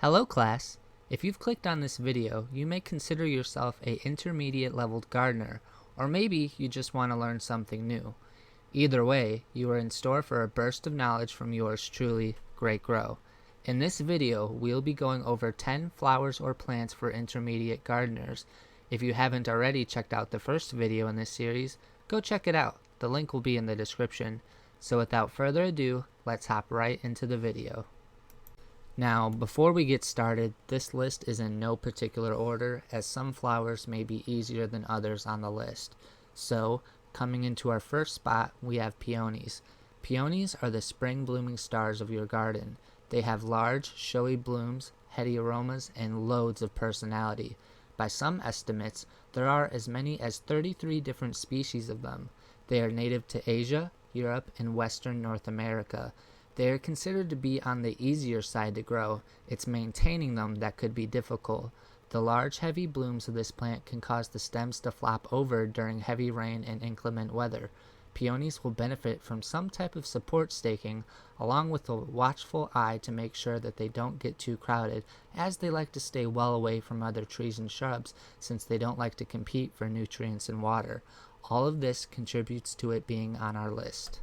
Hello class! If you've clicked on this video, you may consider yourself a intermediate leveled gardener, or maybe you just want to learn something new. Either way, you are in store for a burst of knowledge from yours truly, Great Grow. In this video, we'll be going over 10 flowers or plants for intermediate gardeners. If you haven't already checked out the first video in this series, go check it out. The link will be in the description. So without further ado, let's hop right into the video. Now, before we get started, this list is in no particular order, as some flowers may be easier than others on the list. So, coming into our first spot, we have peonies. Peonies are the spring blooming stars of your garden. They have large, showy blooms, heady aromas, and loads of personality. By some estimates, there are as many as 33 different species of them. They are native to Asia, Europe, and Western North America. They are considered to be on the easier side to grow. It's maintaining them that could be difficult. The large, heavy blooms of this plant can cause the stems to flop over during heavy rain and inclement weather. Peonies will benefit from some type of support staking, along with a watchful eye to make sure that they don't get too crowded, as they like to stay well away from other trees and shrubs, since they don't like to compete for nutrients and water. All of this contributes to it being on our list.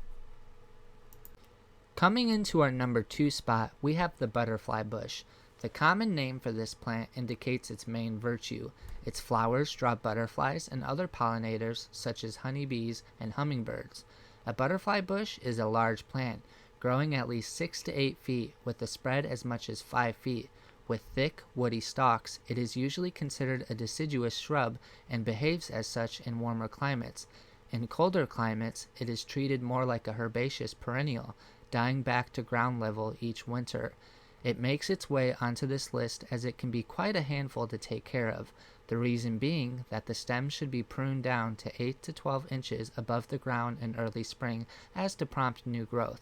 Coming into our number 2 spot, we have the butterfly bush. The common name for this plant indicates its main virtue. Its flowers draw butterflies and other pollinators such as honeybees and hummingbirds. A butterfly bush is a large plant, growing at least 6 to 8 feet with a spread as much as 5 feet. With thick, woody stalks, it is usually considered a deciduous shrub and behaves as such in warmer climates. In colder climates, it is treated more like a herbaceous perennial, dying back to ground level each winter. It makes its way onto this list as it can be quite a handful to take care of, the reason being that the stems should be pruned down to 8 to 12 inches above the ground in early spring as to prompt new growth.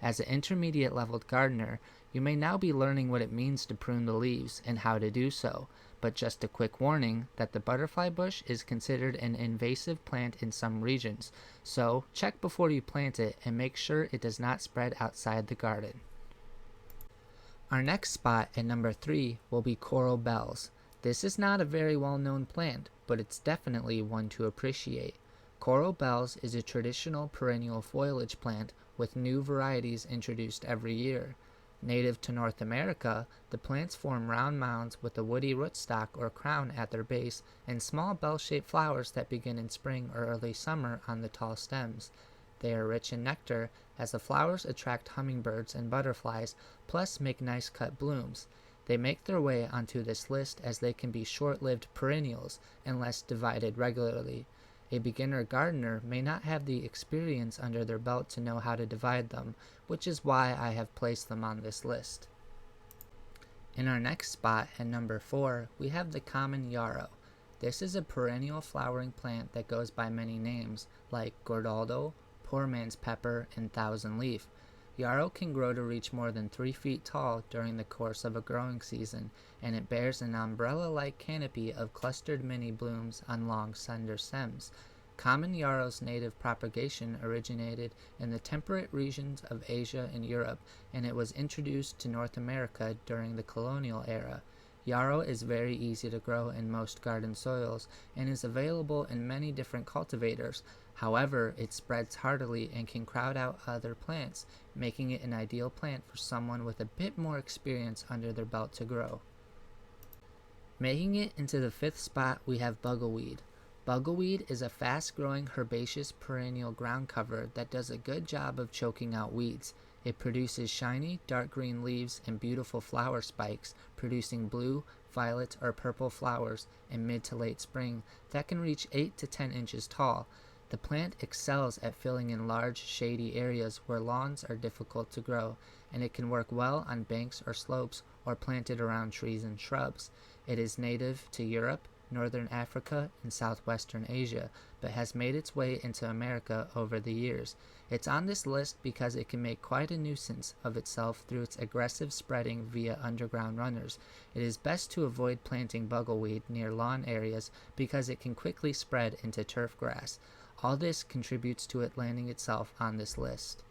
As an intermediate leveled gardener, you may now be learning what it means to prune the leaves and how to do so, but just a quick warning that the butterfly bush is considered an invasive plant in some regions, so check before you plant it and make sure it does not spread outside the garden. Our next spot at number 3 will be coral bells. This is not a very well known plant, but it's definitely one to appreciate. Coral bells is a traditional perennial foliage plant with new varieties introduced every year. Native to North America, the plants form round mounds with a woody rootstock or crown at their base and small bell-shaped flowers that begin in spring or early summer on the tall stems. They are rich in nectar, as the flowers attract hummingbirds and butterflies, plus make nice cut blooms. They make their way onto this list as they can be short-lived perennials unless divided regularly. A beginner gardener may not have the experience under their belt to know how to divide them, which is why I have placed them on this list. In our next spot, at number 4, we have the common yarrow. This is a perennial flowering plant that goes by many names, like gordaldo, poor man's pepper, and thousand leaf. Yarrow can grow to reach more than 3 feet tall during the course of a growing season, and it bears an umbrella-like canopy of clustered mini blooms on long, slender stems. Common yarrow's native propagation originated in the temperate regions of Asia and Europe, and it was introduced to North America during the colonial era. Yarrow is very easy to grow in most garden soils and is available in many different cultivators. However, it spreads hardily and can crowd out other plants, making it an ideal plant for someone with a bit more experience under their belt to grow. Making it into the 5th spot, we have buggleweed. Buggleweed is a fast-growing herbaceous perennial ground cover that does a good job of choking out weeds. It produces shiny, dark green leaves and beautiful flower spikes, producing blue, violet, or purple flowers in mid to late spring that can reach 8 to 10 inches tall. The plant excels at filling in large, shady areas where lawns are difficult to grow, and it can work well on banks or slopes or planted around trees and shrubs. It is native to Europe, Northern Africa, and Southwestern Asia, but has made its way into America over the years. It's on this list because it can make quite a nuisance of itself through its aggressive spreading via underground runners. It is best to avoid planting buggleweed near lawn areas because it can quickly spread into turf grass. All this contributes to it landing itself on this list.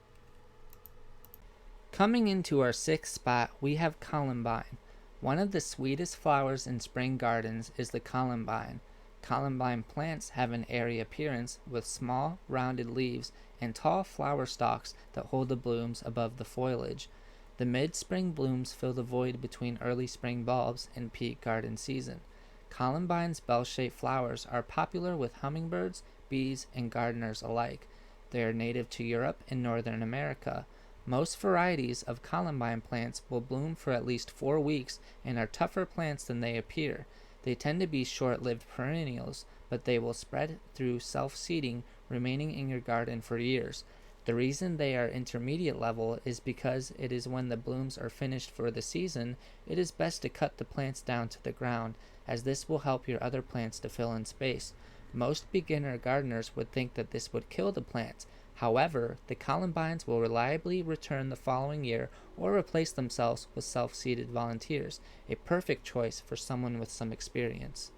Coming into our 6th spot, we have Columbine. One of the sweetest flowers in spring gardens is the columbine. Columbine plants have an airy appearance with small, rounded leaves and tall flower stalks that hold the blooms above the foliage. The mid-spring blooms fill the void between early spring bulbs and peak garden season. Columbine's bell-shaped flowers are popular with hummingbirds, bees, and gardeners alike. They are native to Europe and Northern America. Most varieties of columbine plants will bloom for at least 4 weeks and are tougher plants than they appear. They tend to be short-lived perennials, but they will spread through self-seeding, remaining in your garden for years. The reason they are intermediate level is because it is when the blooms are finished for the season, it is best to cut the plants down to the ground, as this will help your other plants to fill in space. Most beginner gardeners would think that this would kill the plants. However, the columbines will reliably return the following year or replace themselves with self-seeded volunteers, a perfect choice for someone with some experience.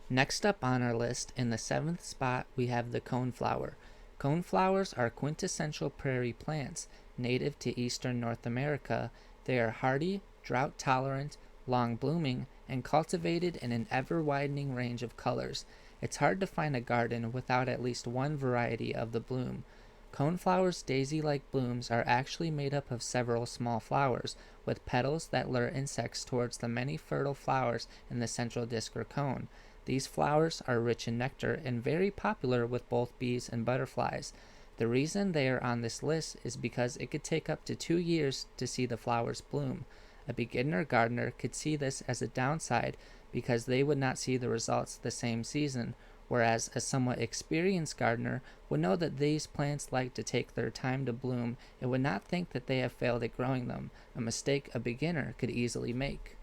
Next up on our list, in the 7th spot, we have the coneflower. Coneflowers are quintessential prairie plants, native to eastern North America. They are hardy, drought-tolerant, long-blooming, and cultivated in an ever-widening range of colors. It's hard to find a garden without at least one variety of the bloom. Coneflower's daisy-like blooms are actually made up of several small flowers, with petals that lure insects towards the many fertile flowers in the central disc or cone. These flowers are rich in nectar and very popular with both bees and butterflies. The reason they are on this list is because it could take up to 2 years to see the flowers bloom. A beginner gardener could see this as a downside because they would not see the results the same season, whereas a somewhat experienced gardener would know that these plants like to take their time to bloom and would not think that they have failed at growing them, a mistake a beginner could easily make.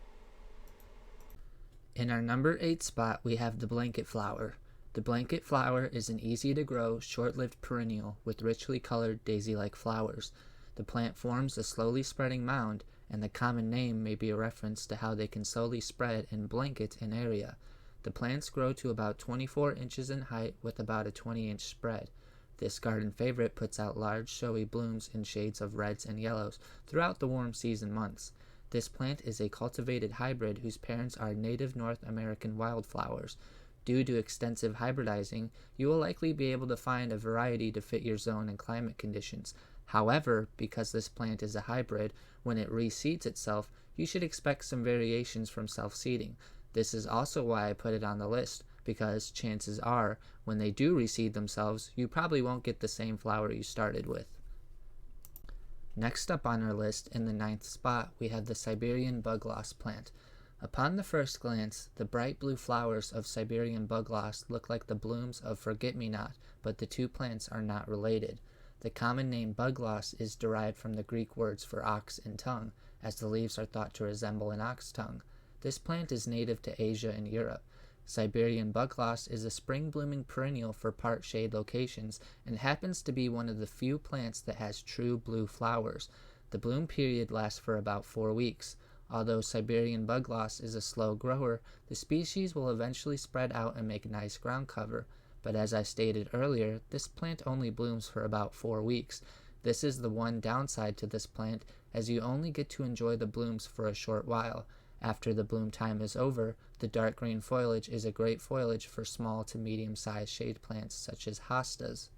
In our number 8 spot, we have the blanket flower. The blanket flower is an easy-to-grow, short-lived perennial with richly colored daisy-like flowers. The plant forms a slowly spreading mound, and the common name may be a reference to how they can slowly spread and blanket an area. The plants grow to about 24 inches in height with about a 20-inch spread. This garden favorite puts out large, showy blooms in shades of reds and yellows throughout the warm season months. This plant is a cultivated hybrid whose parents are native North American wildflowers. Due to extensive hybridizing, you will likely be able to find a variety to fit your zone and climate conditions. However, because this plant is a hybrid, when it reseeds itself, you should expect some variations from self-seeding. This is also why I put it on the list, because chances are, when they do reseed themselves, you probably won't get the same flower you started with. Next up on our list, in the 9th spot, we have the Siberian Bugloss plant. Upon the first glance, the bright blue flowers of Siberian Bugloss look like the blooms of forget-me-not, but the two plants are not related. The common name Bugloss is derived from the Greek words for ox and tongue, as the leaves are thought to resemble an ox tongue. This plant is native to Asia and Europe. Siberian Bugloss is a spring-blooming perennial for part shade locations and happens to be one of the few plants that has true blue flowers. The bloom period lasts for about 4 weeks. Although Siberian Bugloss is a slow grower, the species will eventually spread out and make nice ground cover. But as I stated earlier, this plant only blooms for about 4 weeks. This is the one downside to this plant, as you only get to enjoy the blooms for a short while. After the bloom time is over, the dark green foliage is a great foliage for small to medium-sized shade plants such as hostas.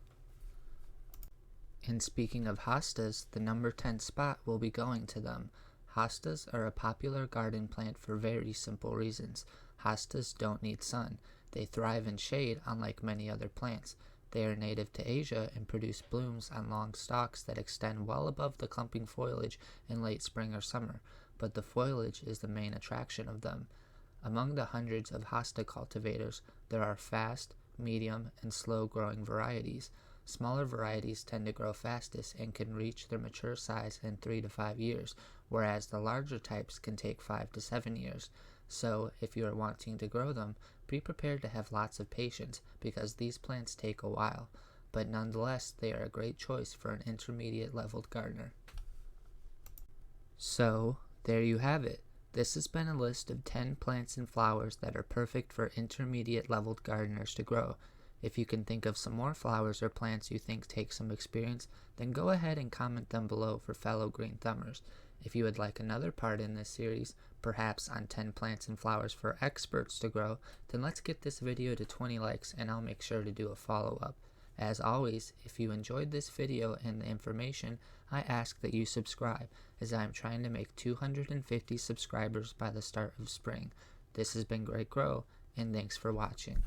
And speaking of hostas, the number 10 spot will be going to them. Hostas are a popular garden plant for very simple reasons. Hostas don't need sun. They thrive in shade, unlike many other plants. They are native to Asia and produce blooms on long stalks that extend well above the clumping foliage in late spring or summer, but the foliage is the main attraction of them. Among the hundreds of hosta cultivators, there are fast, medium, and slow-growing varieties. Smaller varieties tend to grow fastest and can reach their mature size in 3 to 5 years, whereas the larger types can take 5 to 7 years. So, if you are wanting to grow them, be prepared to have lots of patience because these plants take a while, but nonetheless, they are a great choice for an intermediate-leveled gardener. So, there you have it. This has been a list of 10 plants and flowers that are perfect for intermediate-leveled gardeners to grow. If you can think of some more flowers or plants you think take some experience, then go ahead and comment them below for fellow green thumbers. If you would like another part in this series, perhaps on 10 plants and flowers for experts to grow, then let's get this video to 20 likes and I'll make sure to do a follow-up. As always, if you enjoyed this video and the information, I ask that you subscribe, as I am trying to make 250 subscribers by the start of spring. This has been Great Grow, and thanks for watching.